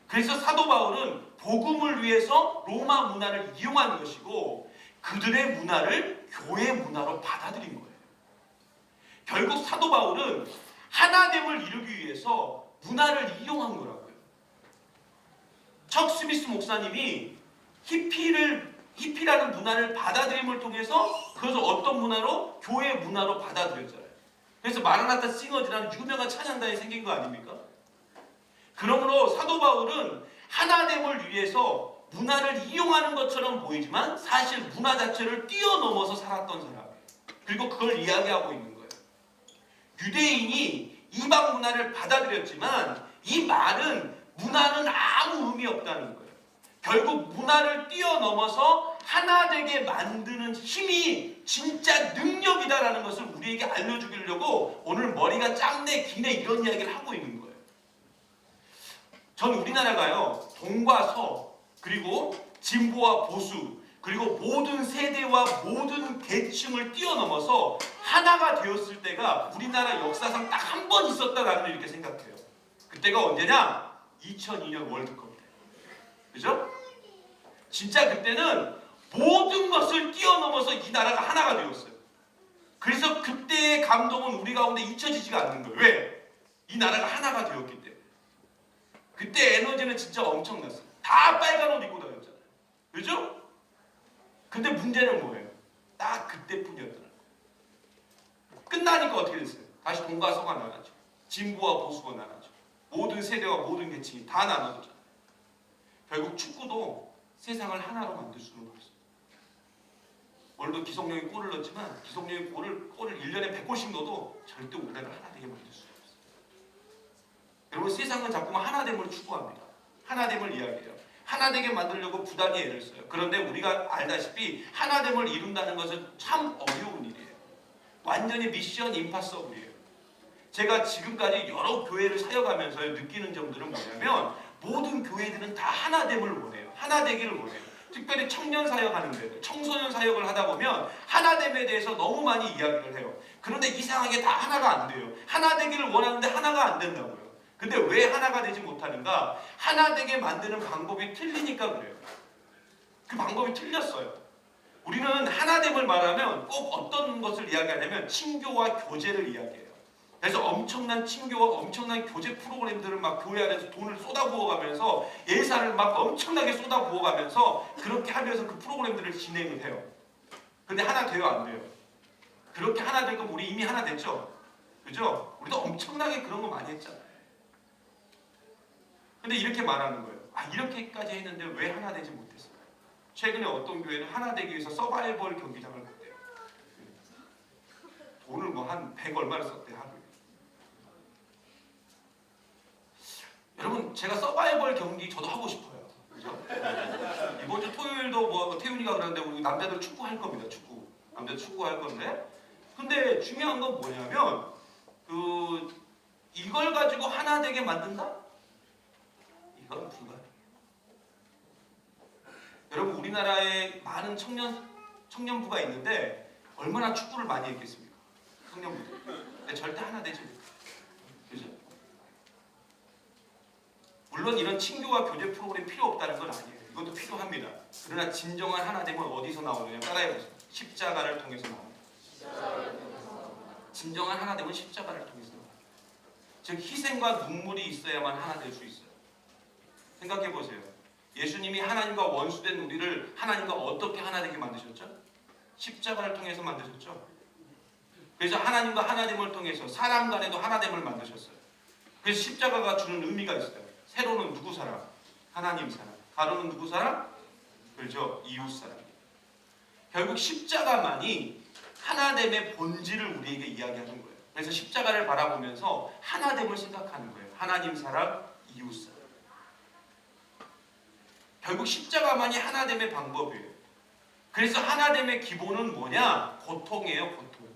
그래서 사도 바울은 복음을 위해서 로마 문화를 이용한 것이고 그들의 문화를 교회 문화로 받아들인 거예요. 결국 사도 바울은 하나됨을 이루기 위해서 문화를 이용한 거라고요. 척 스미스 목사님이 히피라는 문화를 받아들임을 통해서 그것을 어떤 문화로? 교회 문화로 받아들였잖아요. 그래서 마라나타 싱어즈라는 유명한 찬양단이 생긴 거 아닙니까? 그러므로 사도 바울은 하나됨을 위해서 문화를 이용하는 것처럼 보이지만 사실 문화 자체를 뛰어넘어서 살았던 사람이에요. 그리고 그걸 이야기하고 있는 거예요. 유대인이 이방 문화를 받아들였지만 이 말은 문화는 아무 의미 없다는 거예요. 결국 문화를 뛰어넘어서 하나 되게 만드는 힘이 진짜 능력이다라는 것을 우리에게 알려주려고 오늘 머리가 짧네 기네 이런 이야기를 하고 있는 거예요. 전 우리나라가요, 동과 서, 그리고 진보와 보수, 그리고 모든 세대와 모든 계층을 뛰어넘어서 하나가 되었을 때가 우리나라 역사상 딱 한 번 있었다라는 이렇게 생각해요. 그때가 언제냐? 2002년 월드컵 때. 그죠? 진짜 그때는 모든 것을 뛰어넘어서 이 나라가 하나가 되었어요. 그래서 그때의 감동은 우리 가운데 잊혀지지가 않는 거예요. 왜? 이 나라가 하나가 되었기 때문에. 그때 에너지는 진짜 엄청났어요. 다 빨간 옷 입고 다녔잖아요. 그죠? 근데 문제는 뭐예요? 딱 그때뿐이었더라고요. 끝나니까 어떻게 됐어요? 다시 동과 서가 나눠져. 진보와 보수가 나눠져. 모든 세대와 모든 계층이 다 나눠졌잖아요. 결국 축구도 세상을 하나로 만들 수는 없어요. 오늘도 기성용이 골을 넣었지만 기성용이 골을 1년에 100골씩 넣어도 절대 우리나라를 하나 되게 만들 수 없어요. 여러분, 세상은 자꾸만 하나됨을 추구합니다. 하나됨을 이야기해요. 하나되게 만들려고 부단히 애를 써요. 그런데 우리가 알다시피 하나됨을 이룬다는 것은 참 어려운 일이에요. 완전히 미션 임파서블이에요. 제가 지금까지 여러 교회를 사역하면서 느끼는 점들은 뭐냐면 모든 교회들은 다 하나됨을 원해요. 하나되기를 원해요. 특별히 청년 사역하는 데들, 청소년 사역을 하다 보면 하나됨에 대해서 너무 많이 이야기를 해요. 그런데 이상하게 다 하나가 안 돼요. 하나되기를 원하는데 하나가 안 된다고요. 근데 왜 하나가 되지 못하는가? 하나 되게 만드는 방법이 틀리니까 그래요. 그 방법이 틀렸어요. 우리는 하나됨을 말하면 꼭 어떤 것을 이야기하냐면 친교와 교제를 이야기해요. 그래서 엄청난 친교와 엄청난 교제 프로그램들을 막 교회 안에서 돈을 쏟아부어가면서 예산을 막 엄청나게 쏟아부어가면서 그렇게 하면서 그 프로그램들을 진행을 해요. 근데 하나 돼요, 안 돼요? 그렇게 하나 될 거면 우리 이미 하나 됐죠? 그죠? 우리도 엄청나게 그런 거 많이 했잖아요. 근데 이렇게 말하는 거예요. 아, 이렇게까지 했는데 왜 하나 되지 못했어요? 최근에 어떤 교회는 하나 되기 위해서 서바이벌 경기장을 갔대요. 돈을 뭐 한 100 얼마를 썼대 하루에. 여러분, 제가 서바이벌 경기 저도 하고 싶어요. 그죠? 이번 주 토요일도 뭐 태훈이가 그러는데 우리 남자들 축구 할 겁니다. 축구. 남자들 축구 할 건데. 근데 중요한 건 뭐냐면 이걸 가지고 하나 되게 만든다? 이건 불가능해요. 여러분, 우리나라에 많은 청년부가 있는데 얼마나 축구를 많이 했겠습니까? 청년부들. 근데 절대 하나 되지 못해요. 그죠? 물론 이런 친교와 교제 프로그램 필요 없다는 건 아니에요. 이것도 필요합니다. 그러나 진정한 하나됨은 어디서 나오느냐? 따라해보세요. 십자가를 통해서 나옵니다. 진정한 하나됨은 십자가를 통해서 나옵니다. 즉 희생과 눈물이 있어야만 하나 될 수 있어요. 생각해보세요. 예수님이 하나님과 원수된 우리를 하나님과 어떻게 하나 되게 만드셨죠? 십자가를 통해서 만드셨죠. 그래서 하나님과 하나됨을 통해서 사람 간에도 하나됨을 만드셨어요. 그래서 십자가가 주는 의미가 있어요. 세로는 누구 사람? 하나님 사람. 가로는 누구 사람? 그렇죠. 이웃 사람. 결국 십자가만이 하나됨의 본질을 우리에게 이야기하는 거예요. 그래서 십자가를 바라보면서 하나됨을 생각하는 거예요. 하나님 사람, 이웃 사람. 결국 십자가만이 하나됨의 방법이에요. 그래서 하나됨의 기본은 뭐냐? 고통이에요, 고통.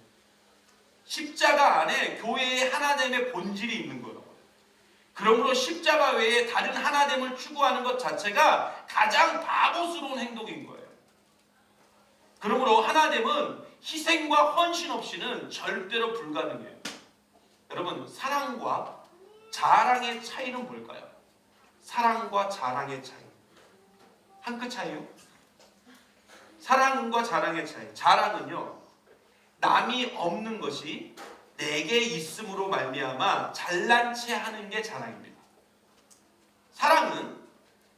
십자가 안에 교회의 하나됨의 본질이 있는 거예요. 그러므로 십자가 외에 다른 하나됨을 추구하는 것 자체가 가장 바보스러운 행동인 거예요. 그러므로 하나됨은 희생과 헌신 없이는 절대로 불가능해요. 여러분, 사랑과 자랑의 차이는 뭘까요? 사랑과 자랑의 차이. 한 끗 차이요? 사랑과 자랑의 차이. 자랑은요, 남이 없는 것이 내게 있음으로 말미암아 잘난 체 하는 게 자랑입니다. 사랑은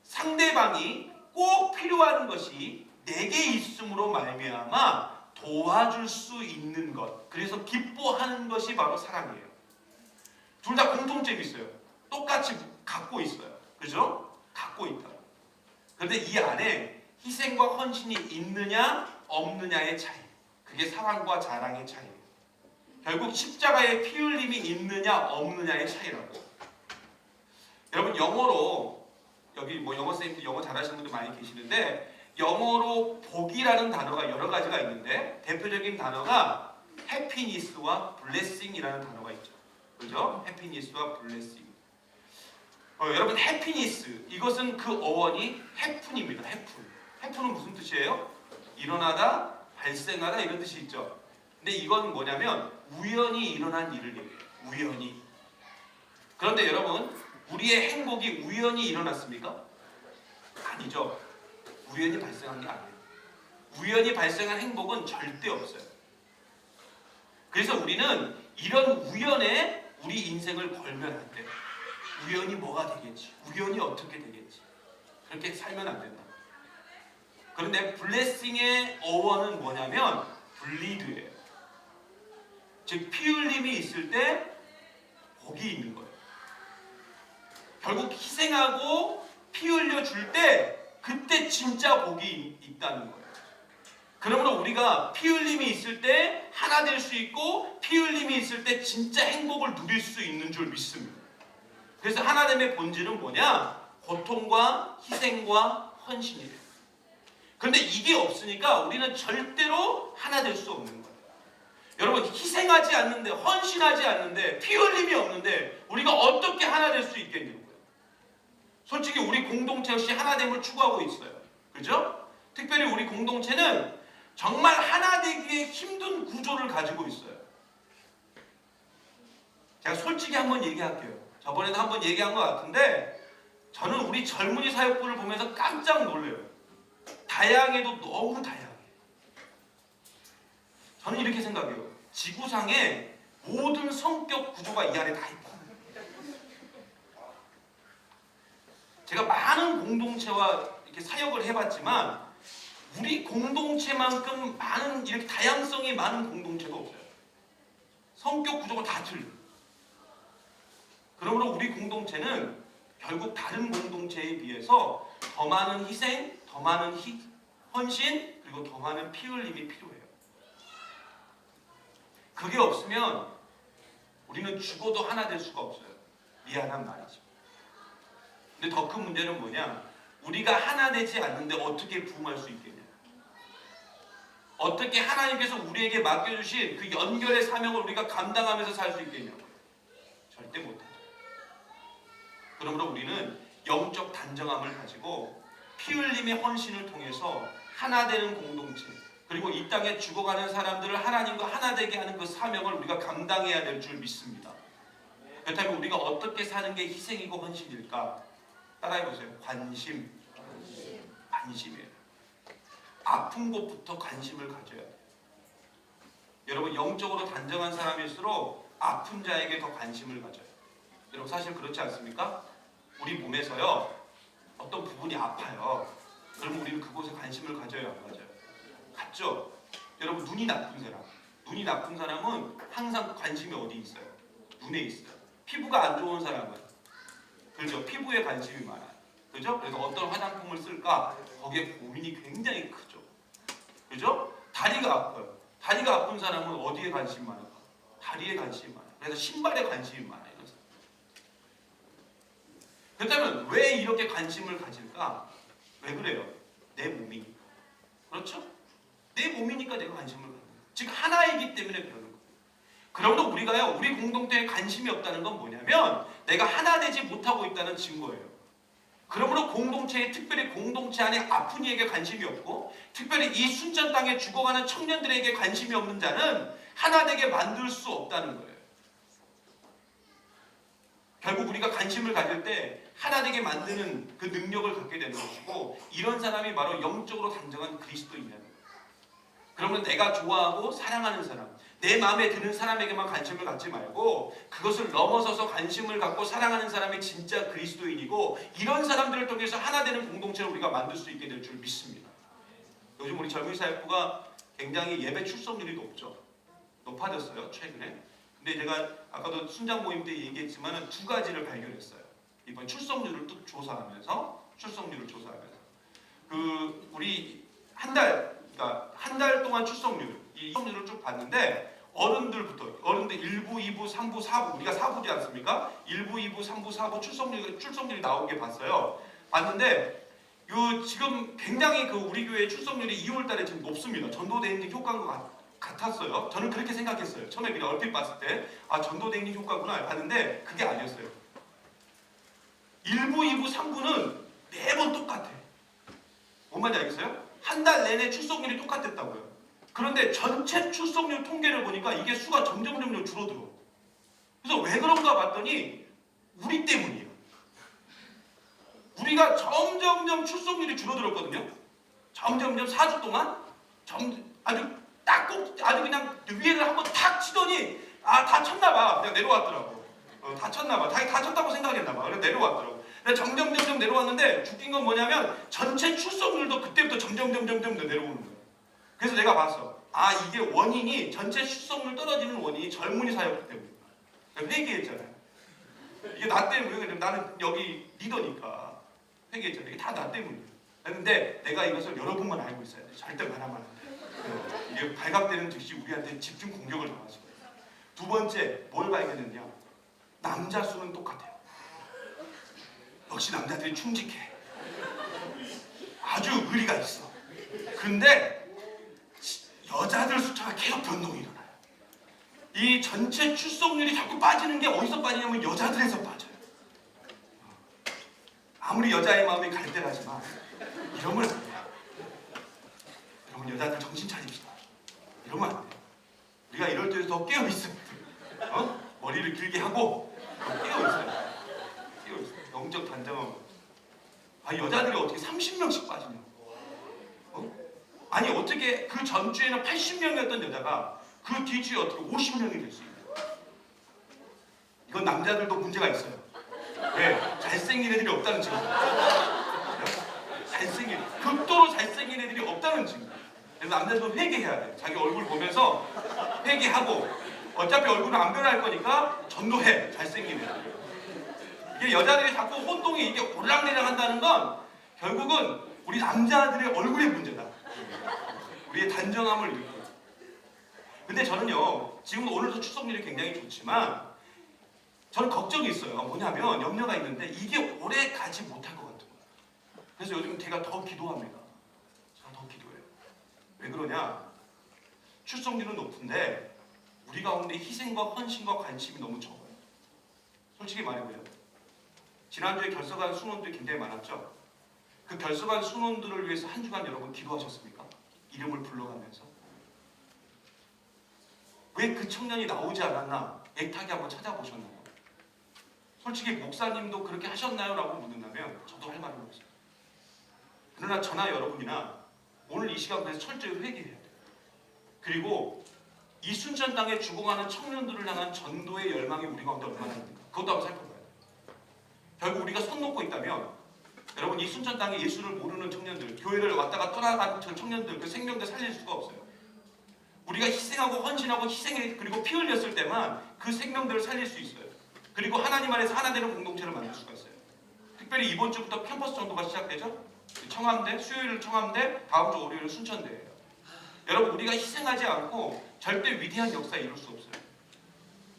상대방이 꼭 필요한 것이 내게 있음으로 말미암아 도와줄 수 있는 것, 그래서 기뻐하는 것이 바로 사랑이에요. 둘 다 공통점이 있어요. 똑같이 갖고 있어요. 그죠? 갖고 있다. 그런데 이 안에 희생과 헌신이 있느냐 없느냐의 차이, 그게 사랑과 자랑의 차이예요. 결국 십자가에 피 흘림이 있느냐 없느냐의 차이라고. 여러분, 영어로 여기 뭐 영어 선생님들 영어 잘하시는 분들 많이 계시는데 영어로 복이라는 단어가 여러 가지가 있는데 대표적인 단어가 해피니스와 블레싱이라는 단어가 있죠. 그죠? 해피니스와 블레싱. 여러분 해피니스 이것은 그 어원이 해픈입니다. 해픈. 해픈은 무슨 뜻이에요? 일어나다, 발생하다 이런 뜻이 있죠. 근데 이건 뭐냐면 우연히 일어난 일을 얘기해요. 우연히. 그런데 여러분 우리의 행복이 우연히 일어났습니까? 아니죠. 우연히 발생한 게 아니에요. 우연히 발생한 행복은 절대 없어요. 그래서 우리는 이런 우연에 우리 인생을 걸면 안 돼요. 우연히 뭐가 되겠지? 우연히 어떻게 되겠지? 그렇게 살면 안 된다. 그런데 블레싱의 어원은 뭐냐면 블리드예요. 즉 피 흘림이 있을 때 복이 있는 거예요. 결국 희생하고 피 흘려줄 때 그때 진짜 복이 있다는 거예요. 그러므로 우리가 피 흘림이 있을 때 하나 될 수 있고 피 흘림이 있을 때 진짜 행복을 누릴 수 있는 줄 믿습니다. 그래서 하나됨의 본질은 뭐냐? 고통과 희생과 헌신이래요. 그런데 이게 없으니까 우리는 절대로 하나 될 수 없는 거예요. 여러분 희생하지 않는데 헌신하지 않는데 피 흘림이 없는데 우리가 어떻게 하나 될 수 있겠냐고요. 솔직히 우리 공동체 역시 하나됨을 추구하고 있어요. 그죠? 특별히 우리 공동체는 정말 하나 되기에 힘든 구조를 가지고 있어요. 제가 솔직히 한번 얘기할게요. 저번에도 한번 얘기한 것 같은데 저는 우리 젊은이 사역부를 보면서 깜짝 놀래요. 다양해도 너무 다양해. 저는 이렇게 생각해요. 지구상의 모든 성격 구조가 이 안에 다 있다. 제가 많은 공동체와 이렇게 사역을 해봤지만 우리 공동체만큼 많은 이렇게 다양성이 많은 공동체가 없어요. 성격 구조가 다 틀려. 그러므로 우리 공동체는 결국 다른 공동체에 비해서 더 많은 희생, 더 많은 헌신, 그리고 더 많은 피 흘림이 필요해요. 그게 없으면 우리는 죽어도 하나 될 수가 없어요. 미안한 말이죠. 근데 더 큰 문제는 뭐냐? 우리가 하나 되지 않는데 어떻게 부흥할 수 있겠냐? 어떻게 하나님께서 우리에게 맡겨주신 그 연결의 사명을 우리가 감당하면서 살 수 있겠냐고? 절대 못하죠. 그러므로 우리는 영적 단정함을 가지고 피 흘림의 헌신을 통해서 하나 되는 공동체, 그리고 이 땅에 죽어가는 사람들을 하나님과 하나 되게 하는 그 사명을 우리가 감당해야 될 줄 믿습니다. 그렇다면 우리가 어떻게 사는 게 희생이고 헌신일까? 따라해보세요. 관심이에요. 아픈 곳부터 관심을 가져야 돼요. 여러분 영적으로 단정한 사람일수록 아픈 자에게 더 관심을 가져요. 여러분 사실 그렇지 않습니까? 우리 몸에서요 어떤 부분이 아파요. 그러면 우리는 그곳에 관심을 가져요, 안 가져요? 같죠? 여러분 눈이 나쁜 사람은 항상 관심이 어디 있어요? 눈에 있어요. 피부가 안 좋은 사람은 그렇죠? 피부에 관심이 많아요. 그죠? 그래서 어떤 화장품을 쓸까? 거기에 고민이 굉장히 크죠. 그죠? 다리가 아파요. 다리가 아픈 사람은 어디에 관심이 많을까? 다리에 관심이 많아요. 그래서 신발에 관심이 많아요. 그렇다면 왜 이렇게 관심을 가질까? 왜 그래요? 내 몸이니까. 그렇죠? 내 몸이니까 내가 관심을 갖는 거예요. 즉 하나이기 때문에 그러는 거예요. 그러므로 우리가요, 우리 공동체에 관심이 없다는 건 뭐냐면 내가 하나 되지 못하고 있다는 증거예요. 그러므로 공동체에, 특별히 공동체 안에 아픈 이에게 관심이 없고 특별히 이 순천 땅에 죽어가는 청년들에게 관심이 없는 자는 하나 되게 만들 수 없다는 거예요. 결국 우리가 관심을 가질 때 하나 되게 만드는 그 능력을 갖게 되는 것이고 이런 사람이 바로 영적으로 단정한 그리스도인이라는 거예요. 그러면 내가 좋아하고 사랑하는 사람, 내 마음에 드는 사람에게만 관심을 갖지 말고 그것을 넘어서서 관심을 갖고 사랑하는 사람이 진짜 그리스도인이고 이런 사람들을 통해서 하나 되는 공동체를 우리가 만들 수 있게 될 줄 믿습니다. 요즘 우리 젊은 사역부가 굉장히 예배 출석률이 높아졌어요 최근에. 근데 제가 아까도 순장 모임 때 얘기했지만 두 가지를 발견했어요. 이번 출석률을 또 조사하면서 그 우리 한 달 동안 출석률 이 출석률을 쭉 봤는데 어른들 1부, 2부, 3부, 4부 우리가 4부지 않습니까? 1부, 2부, 3부, 4부 출석률이 나오게 봤어요. 봤는데 요 지금 굉장히 그 우리 교회 출석률이 2월달에 지금 높습니다. 전도대행님 효과인 것 같았어요. 저는 그렇게 생각했어요. 처음에 그냥 얼핏 봤을 때 전도대행님 효과구나 봤는데 그게 아니었어요. 1부, 2부, 3부는 매번 똑같아. 뭔 말인지 알겠어요? 한 달 내내 출석률이 똑같았다고요. 그런데 전체 출석률 통계를 보니까 이게 수가 점점 줄어들어. 그래서 왜 그런가 봤더니 우리 때문이에요. 우리가 점점 출석률이 줄어들었거든요. 점점 4주 동안 아주 그냥 위에를 한번 탁 치더니 다 쳤나봐. 그냥 내려왔더라고. 다 쳤나봐. 다 쳤다고 생각했나봐. 그래서 내려왔더라고. 점점 내려왔는데 웃긴 건 뭐냐면 전체 출석률도 그때부터 점점 내려오는 거예요. 그래서 내가 봤어. 이게 원인이 전체 출석률 떨어지는 원인이 젊은이 사였기 때문에. 회개했잖아요. 이게 나 때문에. 나는 여기 리더니까 회개했잖아요. 이게 다 나 때문이에요. 그런데 내가 이것을 여러분만 알고 있어야 돼. 절대 말하면 안 돼. 이게 발각되는 즉시 우리한테 집중 공격을 당하죠. 두 번째 뭘 발견했냐? 남자 수는 똑같아요. 역시 남자들이 충직해. 아주 의리가 있어. 근데 여자들 숫자가 계속 변동이 일어나요. 이 전체 출석률이 자꾸 빠지는 게 어디서 빠지냐면 여자들에서 빠져요. 아무리 여자의 마음이 갈대라지만 이러면 안 돼요. 여러분 여자들 정신 차립시다. 이러면 안 돼요. 우리가 이럴 때 더 깨어 있어요. 머리를 길게 하고 깨어 있어요. 영적 단정함. 여자들이 어떻게 30명씩 빠지냐? 아니 어떻게 그 전주에는 80명이었던 여자가 그 뒤주에 어떻게 50명이 될 수 있냐? 이건 남자들도 문제가 있어요. 왜? 잘생긴 애들이 없다는 증거. 극도로 잘생긴 애들이 없다는 증거. 그래서 남자들도 회개해야 돼. 자기 얼굴 보면서 회개하고 어차피 얼굴은 안 변할 거니까 전도해. 잘생긴 애들. 이게 여자들이 자꾸 혼동이 이게 올락내락 한다는 건 결국은 우리 남자들의 얼굴의 문제다. 우리의 단정함을 잃고. 근데 저는요, 지금 오늘도 출석률이 굉장히 좋지만 저는 걱정이 있어요. 뭐냐면 염려가 있는데 이게 오래 가지 못할 것 같은 거예요. 그래서 요즘 제가 더 기도합니다. 제가 더 기도해요. 왜 그러냐? 출석률은 높은데 우리 가운데 희생과 헌신과 관심이 너무 적어요. 솔직히 말해보요. 지난주에 결석한 순원들이 굉장히 많았죠. 그 결석한 순원들을 위해서 한 주간 여러분 기도하셨습니까? 이름을 불러가면서. 왜 그 청년이 나오지 않았나 애타게 한번 찾아보셨나요? 솔직히 목사님도 그렇게 하셨나요? 라고 묻는다면 저도 할 말은 없어요. 그러나 저나 여러분이나 오늘 이 시간 그래서 철저히 회개해야 돼요. 그리고 이 순천 땅에 죽어가는 청년들을 향한 전도의 열망이 우리 가운데 얼마나 있는가 그것도 한번 살펴봐야 돼요. 결국 우리가 손 놓고 있다면 여러분 이 순천 땅에 예수를 모르는 청년들, 교회를 왔다가 떠나간 청년들 그 생명들 살릴 수가 없어요. 우리가 희생하고 헌신하고 희생해 그리고 피 흘렸을 때만 그 생명들을 살릴 수 있어요. 그리고 하나님 안에서 하나 되는 공동체를 만들 수가 있어요. 특별히 이번 주부터 캠퍼스 전도가 시작되죠. 청암대, 수요일은 청암대, 다음 주 월요일은 순천대예요. 여러분 우리가 희생하지 않고 절대 위대한 역사 이룰 수 없어요.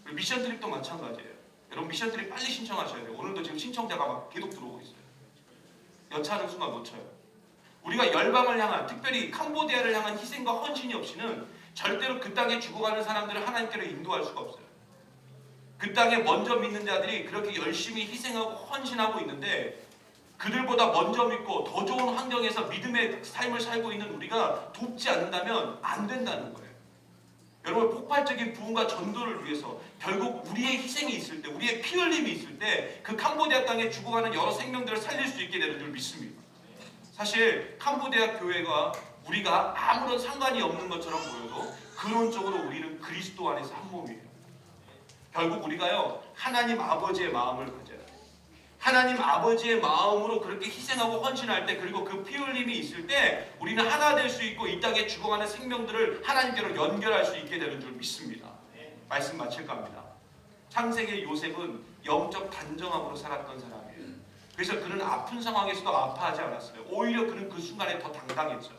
그리고 미션 트립도 마찬가지예요. 여러분 미션 트립 빨리 신청하셔야 돼요. 오늘도 지금 신청자가 막 계속 들어오고 있어요. 여차하는 순간 놓쳐요. 우리가 열방을 향한 특별히 캄보디아를 향한 희생과 헌신이 없이는 절대로 그 땅에 죽어가는 사람들을 하나님께로 인도할 수가 없어요. 그 땅에 먼저 믿는 자들이 그렇게 열심히 희생하고 헌신하고 있는데 그들보다 먼저 믿고 더 좋은 환경에서 믿음의 삶을 살고 있는 우리가 돕지 않는다면 안 된다는 거예요. 여러분 폭발적인 부흥과 전도를 위해서 결국 우리의 희생이 있을 때 우리의 피 흘림이 있을 때 그 캄보디아 땅에 죽어가는 여러 생명들을 살릴 수 있게 되는 줄 믿습니다. 사실 캄보디아 교회가 우리가 아무런 상관이 없는 것처럼 보여도 근원적으로 우리는 그리스도 안에서 한 몸이에요. 결국 우리가요 하나님 아버지의 마음을 가져야 돼요. 하나님 아버지의 마음으로 그렇게 희생하고 헌신할 때 그리고 그 피 흘림이 있을 때 우리는 하나 될 수 있고 이 땅에 죽어가는 생명들을 하나님께로 연결할 수 있게 되는 줄 믿습니다. 말씀 마칠까 합니다. 창세기 요셉은 영적 단정함으로 살았던 사람이에요. 그래서 그는 아픈 상황에서도 아파하지 않았어요. 오히려 그는 그 순간에 더 당당했죠.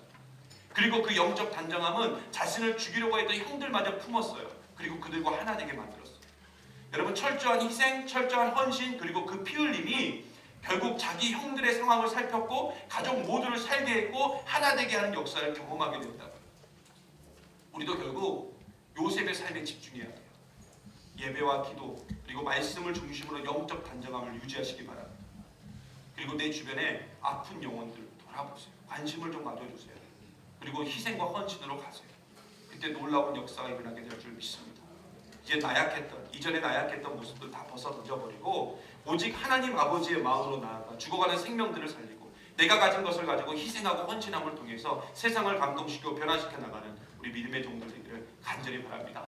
그리고 그 영적 단정함은 자신을 죽이려고 했던 형들마저 품었어요. 그리고 그들과 하나 되게 만들었어요. 여러분 철저한 희생, 철저한 헌신 그리고 그 피 흘림이 결국 자기 형들의 상황을 살폈고 가족 모두를 살게 했고 하나 되게 하는 역사를 경험하게 된다. 우리도 결국 요셉의 삶에 집중해야 돼요. 예배와 기도 그리고 말씀을 중심으로 영적 단정함을 유지하시기 바랍니다. 그리고 내 주변에 아픈 영혼들 돌아보세요. 관심을 좀 가져주세요. 그리고 희생과 헌신으로 가세요. 그때 놀라운 역사가 일어나게 될 줄 믿습니다. 이제 이전에 나약했던 모습도 다 벗어 던져버리고 오직 하나님 아버지의 마음으로 나아가 죽어가는 생명들을 살리고 내가 가진 것을 가지고 희생하고 헌신함을 통해서 세상을 감동시키고 변화시켜 나가는 우리 믿음의 종들 되기를 간절히 바랍니다.